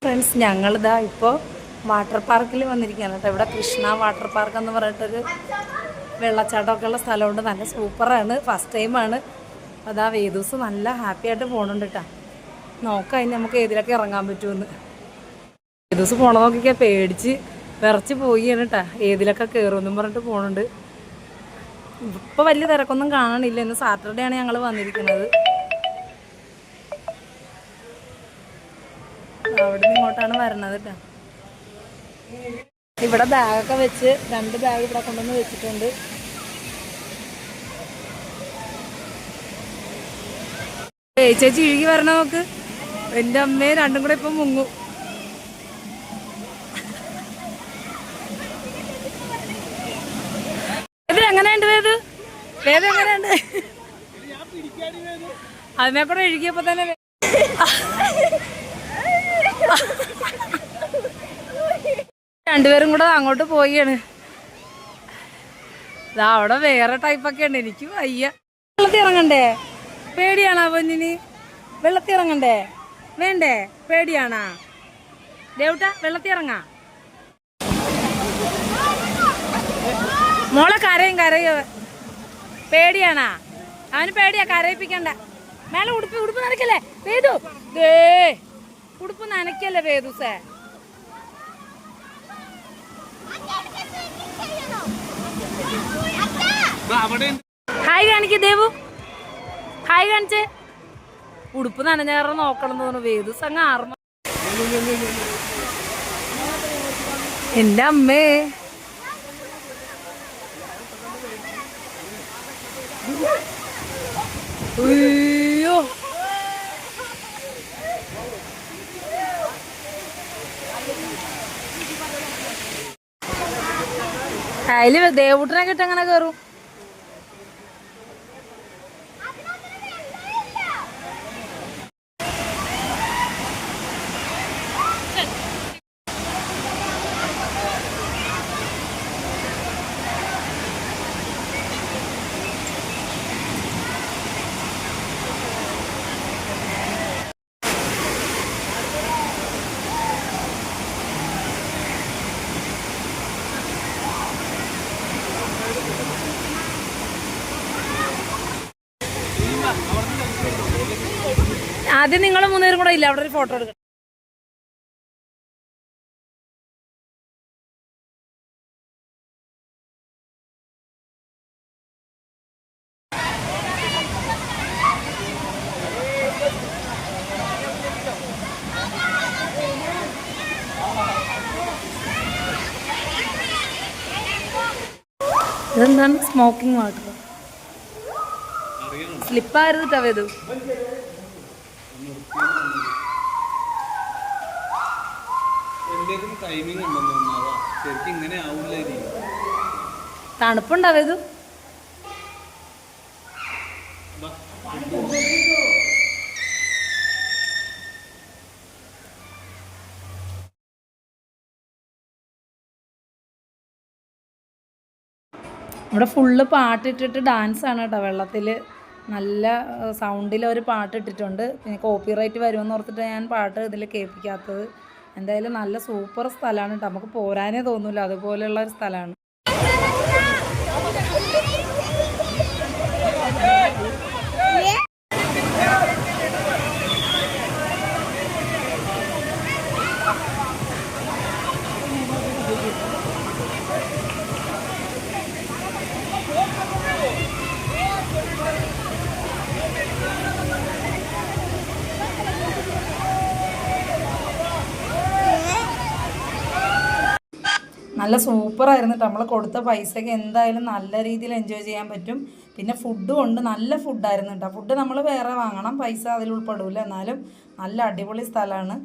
Friends, ഞങ്ങളിതാ ഇപ്പോൾ water പാർക്കിൽ വന്നിരിക്കുകയാണ് കേട്ടോ. ഇവിടെ കൃഷ്ണ വാട്ടർ പാർക്ക് എന്ന് പറഞ്ഞിട്ടൊരു വെള്ളച്ചാട്ടമൊക്കെ ഉള്ള സ്ഥലമുണ്ട്. നല്ല സൂപ്പറാണ്. ഫസ്റ്റ് ടൈമാണ്. അതാ വേദൂസ് നല്ല ഹാപ്പി ആയിട്ട് പോകണുണ്ട് കേട്ടോ. നോക്കാം അതിന് നമുക്ക് ഏതിലൊക്കെ ഇറങ്ങാൻ പറ്റുമെന്ന്. വേദൂസ് പോണ നോക്കിക്കാൻ പേടിച്ച് വിറച്ച് പോവുകയാണ് കേട്ടോ. ഏതിലൊക്കെ കയറുമെന്നും പറഞ്ഞിട്ട് പോകണുണ്ട്. ഇപ്പോൾ വലിയ തിരക്കൊന്നും കാണണില്ല. ഇന്ന് സാറ്റർഡേ ആണ് ഞങ്ങൾ വന്നിരിക്കുന്നത്. അവിടെ നിന്ന് ഇങ്ങോട്ടാണ് വരണത് കേട്ടോ. ഇവിടെ ബാഗൊക്കെ വെച്ച് 2 ബാഗ് ഇവിടെ കൊണ്ടുവന്ന് വെച്ചിട്ടുണ്ട്. ചേച്ചി ഇഴുകി വരണ നോക്ക്. എൻ്റെ അമ്മയെ രണ്ടും കൂടെ ഇപ്പം മുങ്ങും. എങ്ങനെയുണ്ട് വേദ എങ്ങനെയുണ്ട്? അതിനെ കൂടെ ഇഴുകിയപ്പോ തന്നെ രണ്ടുപേരും കൂടെ അങ്ങോട്ട് പോയാണ്. അവിടെ വേറെ ടൈപ്പൊക്കെ ഉണ്ട്. എനിക്ക് വയ്യ. വെള്ളത്തിൽ ഇറങ്ങണ്ടേ? പേടിയാണോ പൊന്നിന്? വെള്ളത്തിൽ ഇറങ്ങണ്ടേ? വേണ്ടേ? പേടിയാണാ ദേവട്ടാ? വെള്ളത്തിൽ ഇറങ്ങാ മോളെ. കരയും പേടിയാണാ? അവന് പേടിയാ. കരയിപ്പിക്കണ്ട. മേലെ ഉടുപ്പ് നനക്കല്ലേ വേദു? ഉടുപ്പ് നനക്കല്ലേ വേദുസേ? ഹായ് കാണിക്ക് ദേവു. ഹായ് കാണിച്ചേ. ഉടുപ്പ് നനഞ്ഞാറ നോക്കണം തോന്നുന്നു. വേദുസ് അങ്ങ് ആർമ. എൻ്റെ അമ്മേ. അയ്യോ, അതില് ദേവൂട്ടിനെ കിട്ട അങ്ങനെ കയറും. ആദ്യം നിങ്ങൾ 3 പേരും കൂടെ ഇല്ല അവിടെ ഒരു ഫോട്ടോ എടുക്കണം. ഇതെന്താണ്? Smoking water. സ്ലിപ്പായിരുന്നു തവേതു. തണുപ്പുണ്ടാവേതു? ഇവിടെ ഫുള്ള് പാട്ടിട്ടിട്ട് ഡാൻസാണ് കേട്ടോ. വെള്ളത്തിൽ നല്ല സൗണ്ടിൽ ഒരു പാട്ട് ഇട്ടിട്ടുണ്ട്. പിന്നെ കോപ്പിറൈറ്റ് വരുമെന്ന് ഓർത്തിട്ട് ഞാൻ പാട്ട് ഇതിൽ കേൾപ്പിക്കാത്തത്. എന്തായാലും നല്ല സൂപ്പർ സ്ഥലമാണ് കേട്ടോ. നമുക്ക് പോരാനേ തോന്നില്ല, അതുപോലെയുള്ള ഒരു സ്ഥലമാണ്. നല്ല സൂപ്പറായിരുന്നു. നമ്മൾ കൊടുത്ത പൈസയ്ക്ക് എന്തായാലും നല്ല രീതിയിൽ എൻജോയ് ചെയ്യാൻ പറ്റും. പിന്നെ ഫുഡും ഉണ്ട്. നല്ല ഫുഡായിരുന്നു കേട്ടോ. ഫുഡ് നമ്മൾ വേറെ വാങ്ങണം, പൈസ അതിൽ ഉൾപ്പെടില്ല. എന്നാലും നല്ല അടിപൊളി സ്ഥലമാണ്.